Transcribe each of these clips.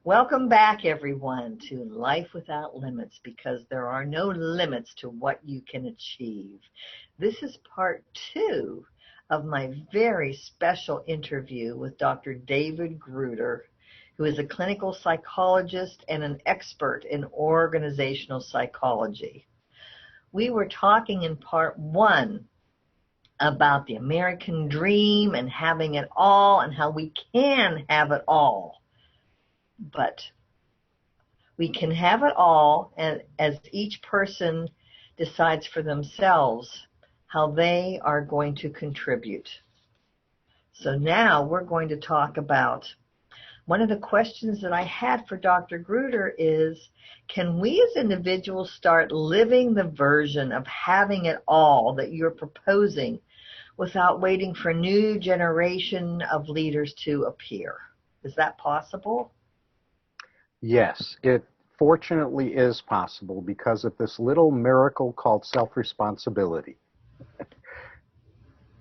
Welcome back, everyone, to Life Without Limits, because there are no limits to what you can achieve. This is part 2 of my very special interview with Dr. David Gruder, who is a clinical psychologist and an expert in organizational psychology. We were talking in part 1 about the American dream and having it all and how we can have it all. But we can have it all, and as each person decides for themselves how they are going to contribute. So now we're going to talk about one of the questions that I had for Dr. Gruder is, can we as individuals start living the version of having it all that you're proposing without waiting for a new generation of leaders to appear? Is that possible? Yes, it fortunately is possible because of this little miracle called self-responsibility.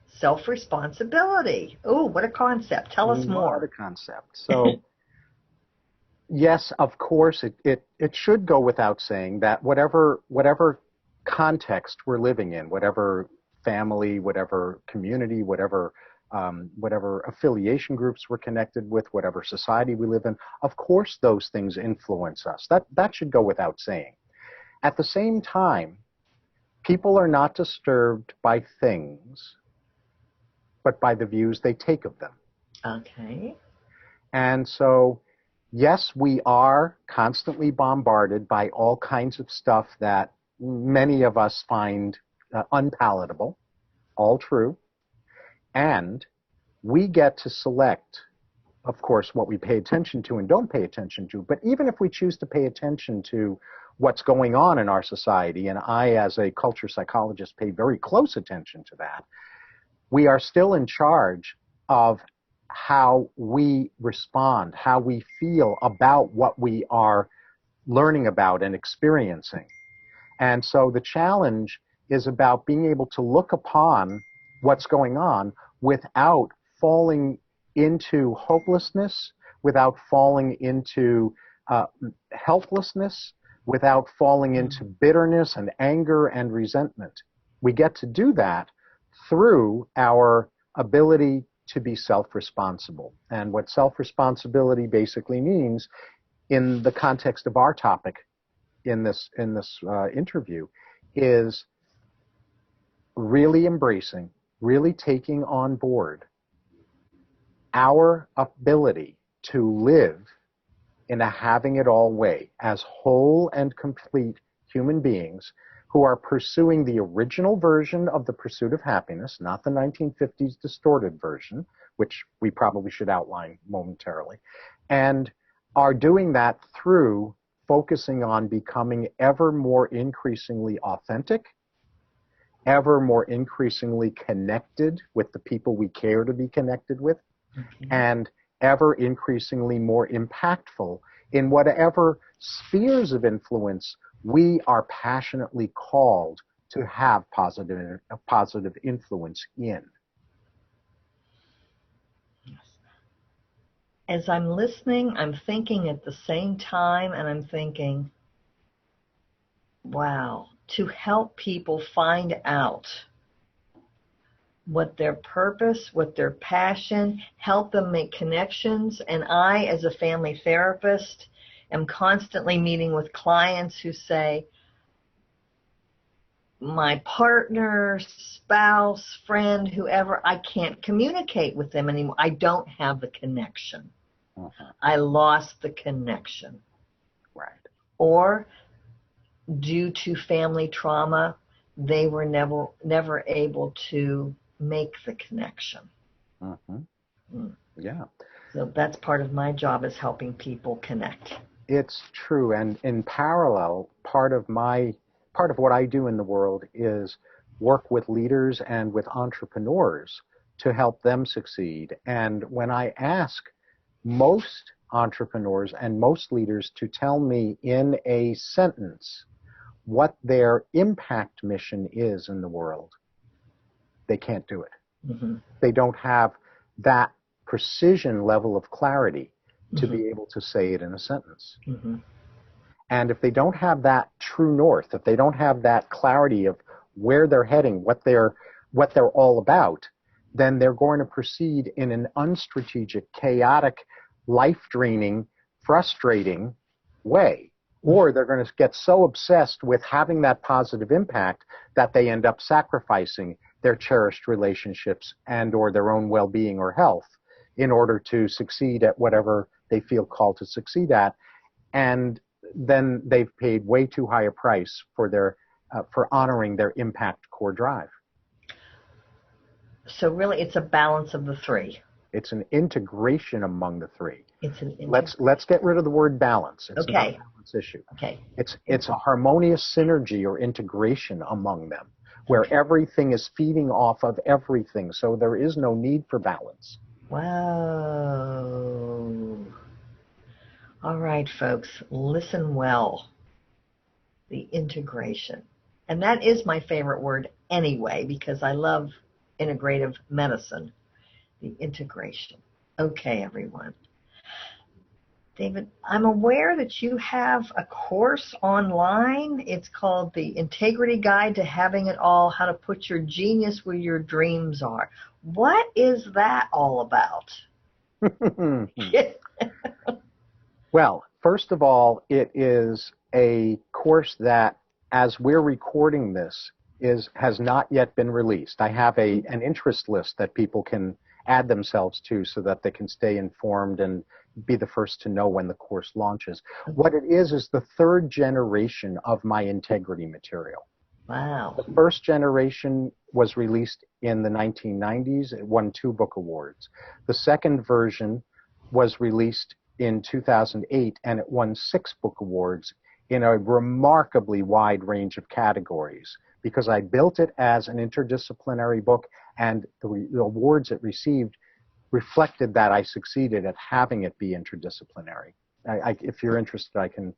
Self-responsibility. Oh, what a concept. Tell us more. What a concept. So, yes, of course, it should go without saying that whatever context we're living in, whatever family, whatever community, whatever affiliation groups we're connected with, whatever society we live in, of course those things influence us. That should go without saying. At the same time, people are not disturbed by things, but by the views they take of them. Okay. And so, yes, we are constantly bombarded by all kinds of stuff that many of us find unpalatable, all true. And we get to select, of course, what we pay attention to and don't pay attention to. But even if we choose to pay attention to what's going on in our society, and I, as a culture psychologist, pay very close attention to that, we are still in charge of how we respond, how we feel about what we are learning about and experiencing. And so the challenge is about being able to look upon what's going on without falling into hopelessness, without falling into helplessness, without falling into bitterness and anger and resentment. We get to do that through our ability to be self-responsible. And what self-responsibility basically means in the context of our topic in this interview is really embracing, really taking on board our ability to live in a having it all way as whole and complete human beings who are pursuing the original version of the pursuit of happiness, not the 1950s distorted version, which we probably should outline momentarily, and are doing that through focusing on becoming ever more increasingly authentic, ever more increasingly connected with the people we care to be connected with, and ever increasingly more impactful in whatever spheres of influence we are passionately called to have a positive influence in. As I'm listening, I'm thinking at the same time, and I'm thinking, wow, to help people find out what their purpose, what their passion, help them make connections. And I, as a family therapist, am constantly meeting with clients who say, my partner, spouse, friend, whoever, I can't communicate with them anymore. I don't have the connection. I lost the connection. Right. Or due to family trauma, they were never able to make the connection. Yeah. So that's part of my job, is helping people connect. It's true, and in parallel, part of what I do in the world is work with leaders and with entrepreneurs to help them succeed. And when I ask most entrepreneurs and most leaders to tell me in a sentence what their impact mission is in the world, they can't do it. They don't have that precision level of clarity to be able to say it in a sentence. Mm-hmm. And if they don't have that true north, if they don't have that clarity of where they're heading, what they're all about, then they're going to proceed in an unstrategic, chaotic, life-draining, frustrating way. Or they're going to get so obsessed with having that positive impact that they end up sacrificing their cherished relationships and or their own well-being or health in order to succeed at whatever they feel called to succeed at. And then they've paid way too high a price for their for honoring their impact core drive. So really, it's a balance of the three. It's an integration among the three. It's an Let's get rid of the word balance. It's not okay. a balance issue. Okay. It's a harmonious synergy or integration among them, where everything is feeding off of everything. So there is no need for balance. Wow. All right, folks, listen well. The integration. And that is my favorite word anyway, because I love integrative medicine. The integration. Okay, everyone. David, I'm aware that you have a course online. It's called The Integrity Guide to Having It All, How to Put Your Genius Where Your Dreams Are. What is that all about? Well, first of all, it is a course that, as we're recording this, has not yet been released. I have an interest list that people can add themselves to so that they can stay informed and be the first to know when the course launches. What it is the third generation of my integrity material. Wow. The first generation was released in the 1990s. It won 2 book awards. The second version was released in 2008, and it won 6 book awards in a remarkably wide range of categories, because I built it as an interdisciplinary book, and the awards it received reflected that I succeeded at having it be interdisciplinary. If you're interested, I can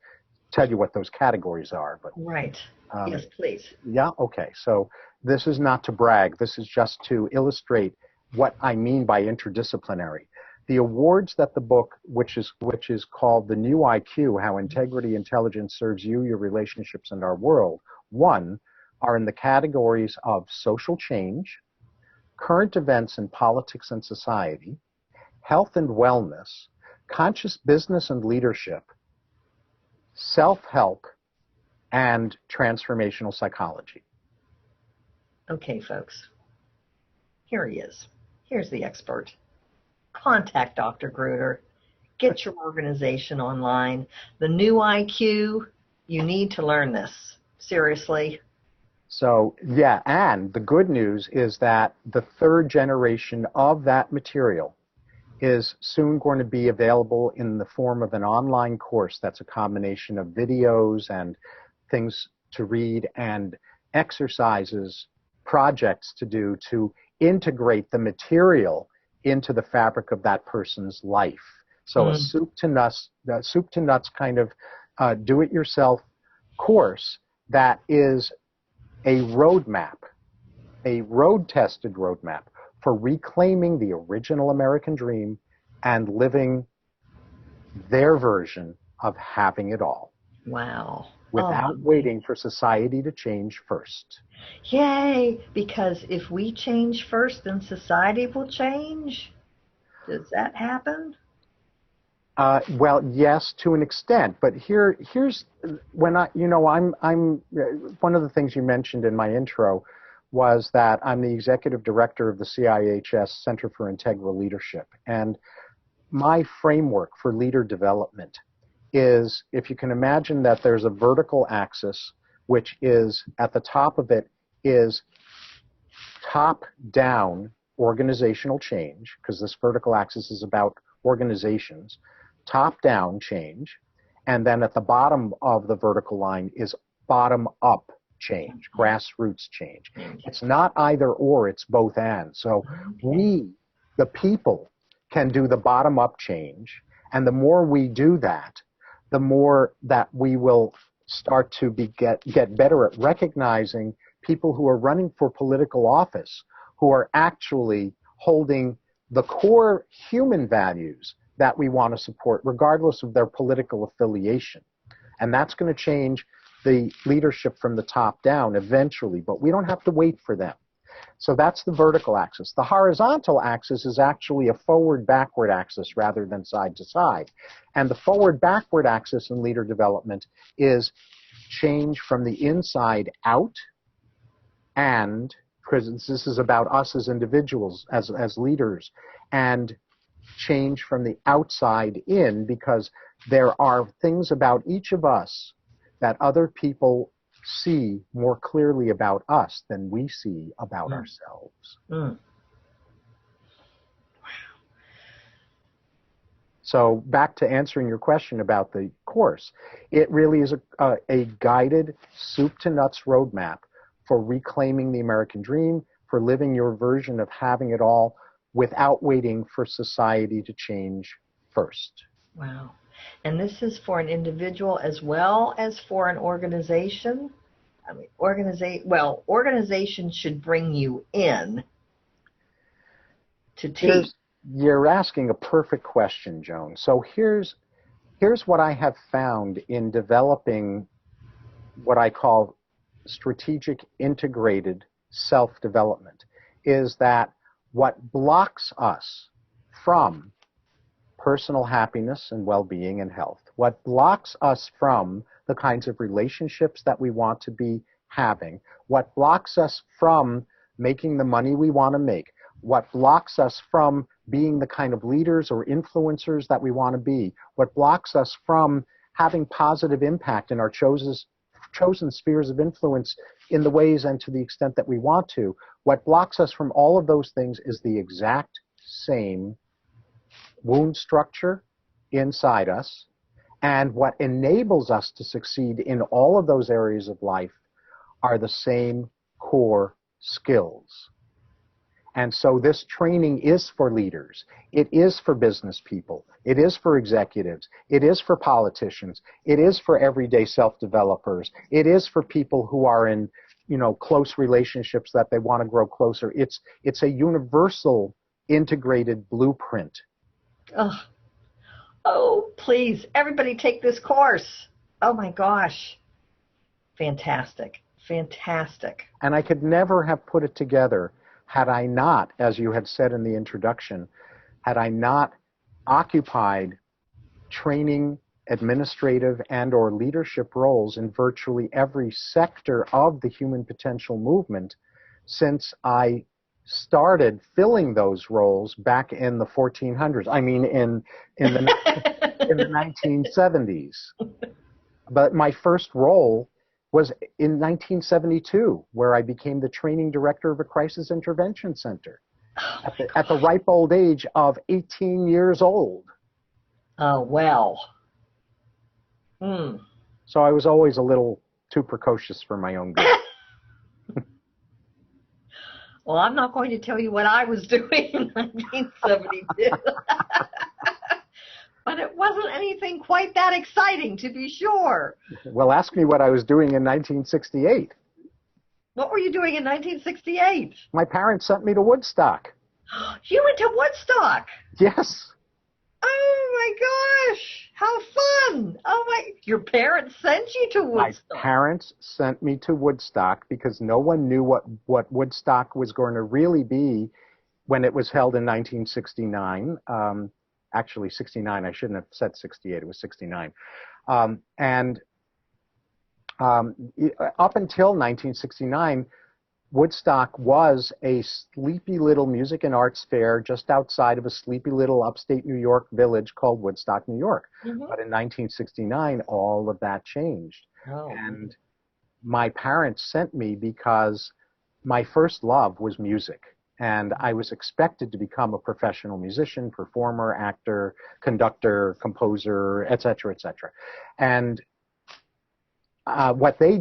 tell you what those categories are. But right. Yes, please. Yeah, okay. So this is not to brag. This is just to illustrate what I mean by interdisciplinary. The awards that the book, which is called The New IQ, How Integrity Intelligence Serves You, Your Relationships, and Our World, won, are in the categories of social change, current events in politics and society, health and wellness, conscious business and leadership, self-help, and transformational psychology. Okay, folks. Here he is. Here's the expert. Contact Dr. Gruder. Get your organization online. The New IQ, you need to learn this. Seriously. So, yeah, and the good news is that the third generation of that material is soon going to be available in the form of an online course that's a combination of videos and things to read and exercises, projects to do to integrate the material into the fabric of that person's life. So a soup to nuts kind of do-it-yourself course that is a roadmap, a road-tested roadmap for reclaiming the original American dream and living their version of having it all. Wow. Without waiting for society to change first. Yay! Because if we change first, then society will change. Does that happen? Well, yes, to an extent. But here's when I'm one of the things you mentioned in my intro was that I'm the executive director of the CIHS Center for Integral Leadership, and my framework for leader development is, if you can imagine that there's a vertical axis, which is at the top of it is top-down organizational change, because this vertical axis is about organizations, top-down change, and then at the bottom of the vertical line is bottom-up change, grassroots change. It's not either or, it's both and. So we, the people, can do the bottom-up change, and the more we do that, the more that we will start to get better at recognizing people who are running for political office, who are actually holding the core human values that we want to support, regardless of their political affiliation. And that's going to change the leadership from the top down eventually, but we don't have to wait for them. So that's the vertical axis. The horizontal axis is actually a forward-backward axis rather than side-to-side. And the forward-backward axis in leader development is change from the inside out, and because this is about us as individuals, as leaders, and change from the outside in, because there are things about each of us that other people see more clearly about us than we see about ourselves. So back to answering your question about the course, it really is a guided soup to nuts roadmap for reclaiming the American dream, for living your version of having it all without waiting for society to change first. Wow. And this is for an individual as well as for an organization? I mean, organization should bring you in to teach. You're asking a perfect question, Joan. So here's what I have found in developing what I call strategic integrated self-development, is that what blocks us from personal happiness and well-being and health, what blocks us from the kinds of relationships that we want to be having, what blocks us from making the money we want to make, what blocks us from being the kind of leaders or influencers that we want to be, what blocks us from having positive impact in our chosen spheres of influence in the ways and to the extent that we want to, what blocks us from all of those things is the exact same wound structure inside us, and what enables us to succeed in all of those areas of life are the same core skills. And so this training is for leaders. It is for business people. It is for executives. It is for politicians. It is for everyday self-developers. It is for people who are in, close relationships that they want to grow closer. It's a universal integrated blueprint. Oh, please, everybody take this course. Oh my gosh. Fantastic. Fantastic. And I could never have put it together had I not, as you had said in the introduction, had I not occupied training, administrative, and or leadership roles in virtually every sector of the human potential movement since I started filling those roles back in the 1400s. I mean, in the 1970s. But my first role was in 1972, where I became the training director of a crisis intervention center at the ripe old age of 18 years old. Oh, well. So I was always a little too precocious for my own good. Well, I'm not going to tell you what I was doing in 1972. But it wasn't anything quite that exciting, to be sure. Well, ask me what I was doing in 1968. What were you doing in 1968? My parents sent me to Woodstock. You went to Woodstock? Yes. Oh, my gosh. How fun. Your parents sent you to Woodstock? My parents sent me to Woodstock because no one knew what Woodstock was going to really be when it was held in 1969. Actually, 69. I shouldn't have said 68. It was 69. Up until 1969, Woodstock was a sleepy little music and arts fair just outside of a sleepy little upstate New York village called Woodstock, New York. Mm-hmm. But in 1969, all of that changed. Oh. And my parents sent me because my first love was music. And I was expected to become a professional musician, performer, actor, conductor, composer, et cetera, et cetera. And what I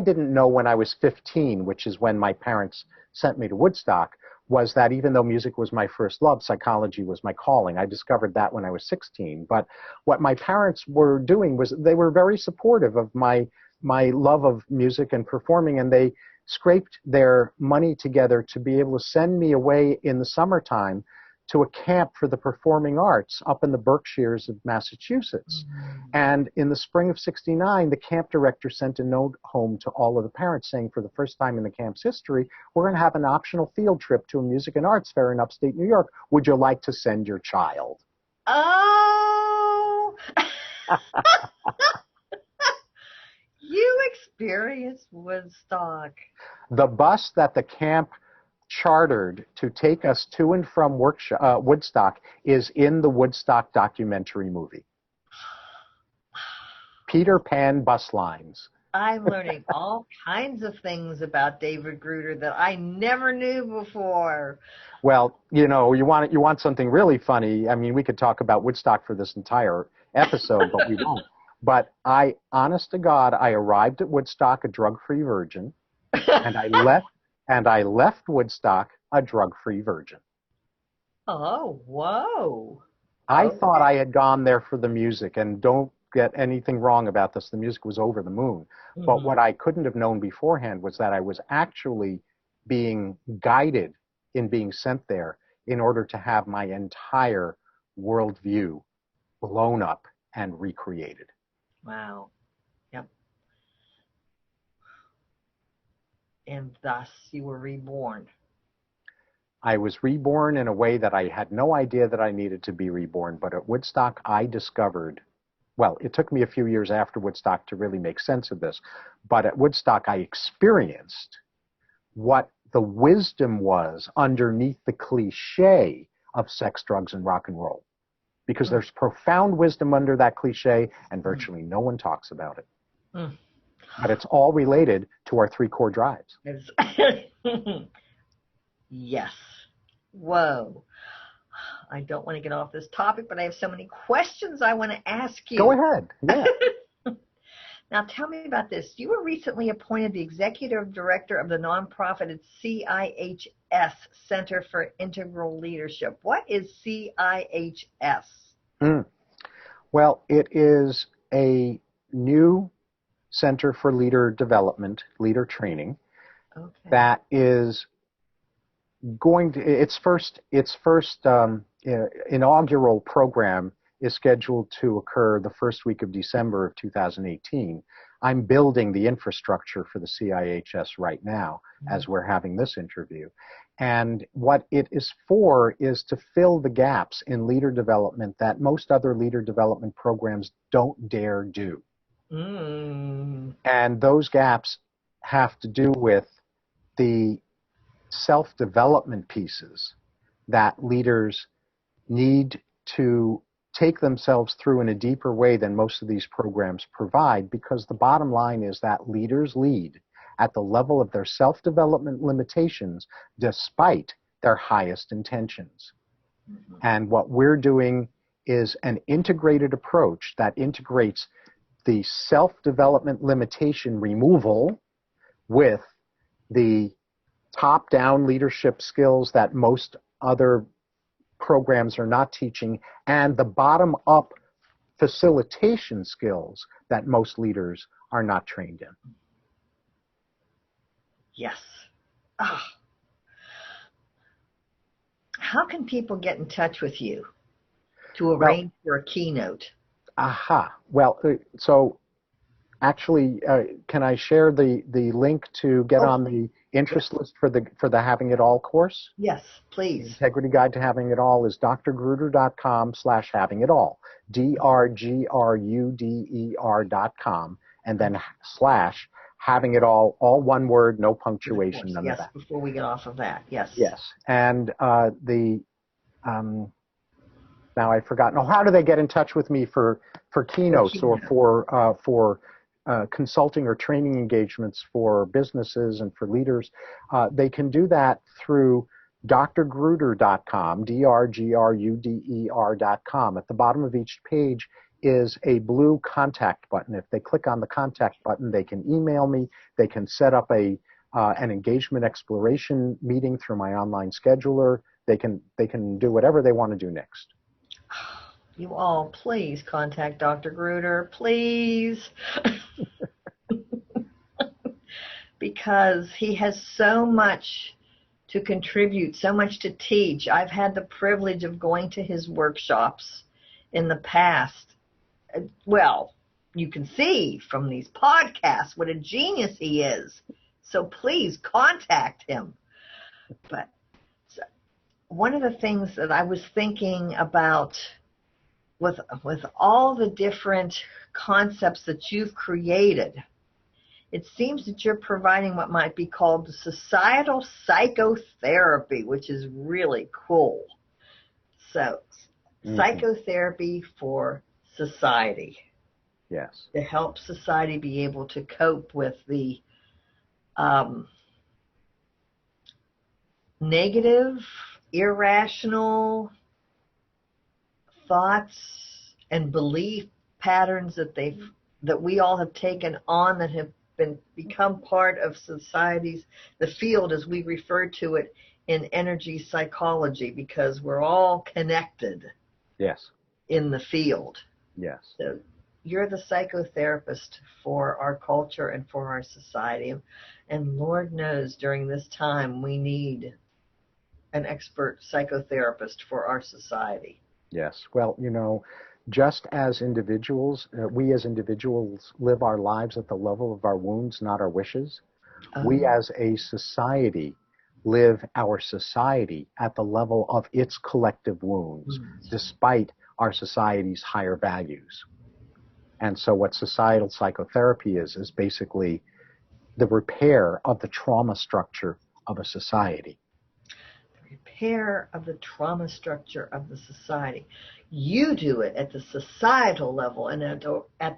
didn't know when I was 15, which is when my parents sent me to Woodstock, was that even though music was my first love, psychology was my calling. I discovered that when I was 16. But what my parents were doing was they were very supportive of my love of music and performing, and they scraped their money together to be able to send me away in the summertime to a camp for the performing arts up in the Berkshires of Massachusetts. And in the spring of '69, the camp director sent a note home to all of the parents saying, for the first time in the camp's history, we're going to have an optional field trip to a music and arts fair in upstate New York. Would you like to send your child? Oh! You experienced Woodstock. The bus that the camp chartered to take us to and from Woodstock is in the Woodstock documentary movie. Peter Pan bus lines. I'm learning all kinds of things about David Gruder that I never knew before. Well, you want something really funny. I mean, we could talk about Woodstock for this entire episode, but we won't. But honest to God, I arrived at Woodstock a drug-free virgin, and I left Woodstock a drug-free virgin. Oh, whoa. I thought I had gone there for the music, and don't get anything wrong about this. The music was over the moon. Mm-hmm. But what I couldn't have known beforehand was that I was actually being guided in being sent there in order to have my entire worldview blown up and recreated. Wow. Yep. And thus you were reborn. I was reborn in a way that I had no idea that I needed to be reborn. But at Woodstock, I discovered, well, it took me a few years after Woodstock to really make sense of this. But at Woodstock, I experienced what the wisdom was underneath the cliche of sex, drugs, and rock and roll. Because there's profound wisdom under that cliche, and virtually no one talks about it. But it's all related to our 3 core drives. Yes. Whoa. I don't want to get off this topic, but I have so many questions I want to ask you. Go ahead. Yeah. Now, tell me about this. You were recently appointed the executive director of the nonprofit CIHS, Center for Integral Leadership. What is CIHS? Well, it is a new center for leader development, leader training, that is going to, its first inaugural program is scheduled to occur the first week of December of 2018. I'm building the infrastructure for the CIHS right now as we're having this interview. And what it is for is to fill the gaps in leader development that most other leader development programs don't dare do. And those gaps have to do with the self-development pieces that leaders need to take themselves through in a deeper way than most of these programs provide, because the bottom line is that leaders lead at the level of their self-development limitations despite their highest intentions. And what we're doing is an integrated approach that integrates the self-development limitation removal with the top-down leadership skills that most other programs are not teaching, and the bottom-up facilitation skills that most leaders are not trained in. Yes. Oh. How can people get in touch with you to arrange for a keynote? Well, so actually, can I share the link to get on the interest list for the Having It All course? Yes, please. The Integrity Guide to Having It All is drgruder.com/havingitall, drgruder.com, and then /having it all one word, no punctuation, none of that. Yes, before we get off of that, yes. Yes, and now I've forgotten. Oh, how do they get in touch with me for keynotes or for consulting or training engagements for businesses and for leaders? They can do that through drgruder.com, drgruder.com. At the bottom of each page is a blue contact button. If they click on the contact button, they can email me. They can set up an engagement exploration meeting through my online scheduler. They can do whatever they want to do next. You all, please contact Dr. Gruder, please. Because he has so much to contribute, so much to teach. I've had the privilege of going to his workshops in the past. Well, you can see from these podcasts what a genius he is. So please contact him. But one of the things that I was thinking about with all the different concepts that you've created, it seems that you're providing what might be called the societal psychotherapy, which is really cool. So, psychotherapy for society. Yes. To help society be able to cope with the negative, irrational thoughts and belief patterns that we all have taken on, that have become part of society's, the field as we refer to it in energy psychology, because we're all connected. Yes. In the field. Yes. So you're the psychotherapist for our culture and for our society. And Lord knows during this time we need an expert psychotherapist for our society. Yes. Well, just as individuals, we as individuals live our lives at the level of our wounds, not our wishes. We as a society live our society at the level of its collective wounds, despite our society's higher values. And so what societal psychotherapy is basically the repair of the trauma structure of a society. The repair of the trauma structure of the society. You do it at the societal level and at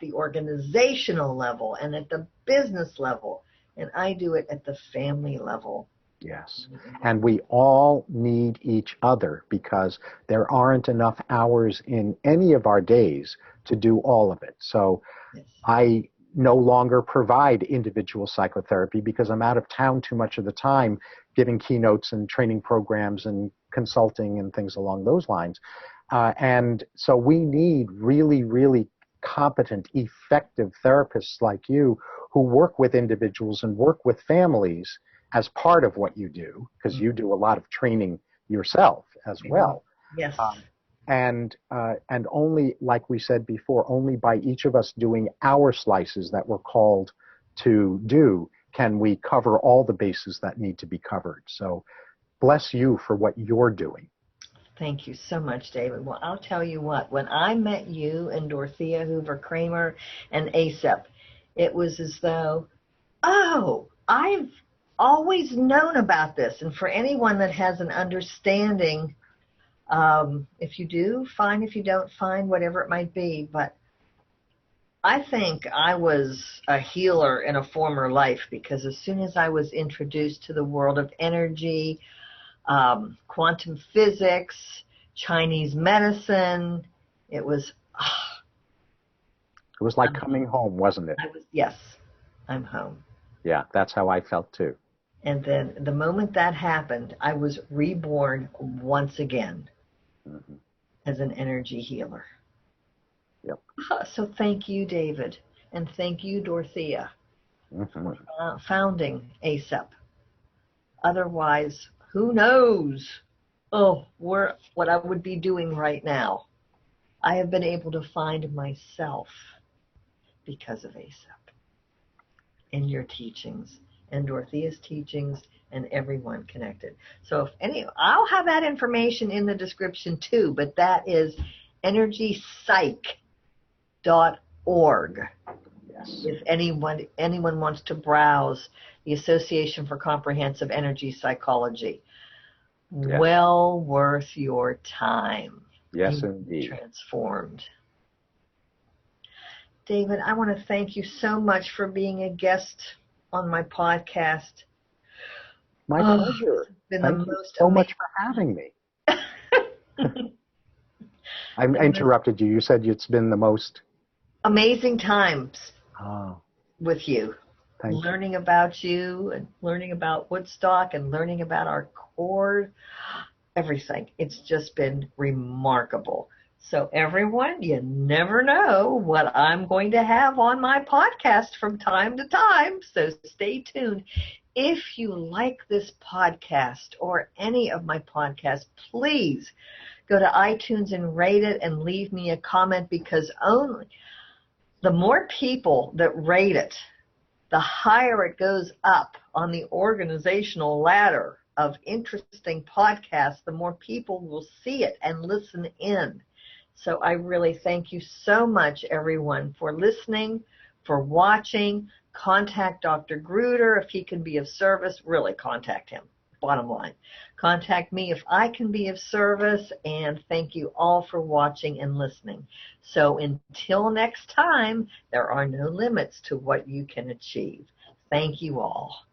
the organizational level and at the business level. And I do it at the family level. Yes. And we all need each other, because there aren't enough hours in any of our days to do all of it. So yes. I no longer provide individual psychotherapy because I'm out of town too much of the time giving keynotes and training programs and consulting and things along those lines. And so we need really, really competent, effective therapists like you who work with individuals and work with families as part of what you do, because you do a lot of training yourself as well. Yes. And only, like we said before, only by each of us doing our slices that we're called to do can we cover all the bases that need to be covered. So bless you for what you're doing. Thank you so much, David. Well, I'll tell you what, when I met you and Dorothea Hoover Kramer and ASEP, it was as though, I've always known about this. And for anyone that has an understanding, if you do, fine. If you don't, fine, whatever it might be. But I think I was a healer in a former life, because as soon as I was introduced to the world of energy, quantum physics, Chinese medicine, it was like coming home, wasn't it? Yes, I'm home. Yeah, that's how I felt too. And then the moment that happened, I was reborn once again as an energy healer. Yep. So thank you, David, and thank you, Dorothea, for founding ASEP. Otherwise, who knows what I would be doing right now. I have been able to find myself because of ASEP in your teachings and Dorothea's teachings and everyone connected. So I'll have that information in the description too, but that is energypsych.org. Yes. If anyone wants to browse the Association for Comprehensive Energy Psychology. Yes. Well worth your time. Yes, indeed. Transformed. David, I want to thank you so much for being a guest on my podcast. My pleasure. Thank you so much for having me. I interrupted you. You said it's been the most amazing times with you. Learning about you and learning about Woodstock and learning about our core, everything. It's just been remarkable. So everyone, you never know what I'm going to have on my podcast from time to time. So stay tuned. if you like this podcast or any of my podcasts, please go to iTunes and rate it and leave me a comment, because only the more people that rate it, the higher it goes up on the organizational ladder of interesting podcasts, the more people will see it and listen in. So I really thank you so much, everyone, for listening, for watching. Contact Dr. Gruder if he can be of service. Really contact him, bottom line. Contact me if I can be of service, and thank you all for watching and listening. So until next time, there are no limits to what you can achieve. Thank you all.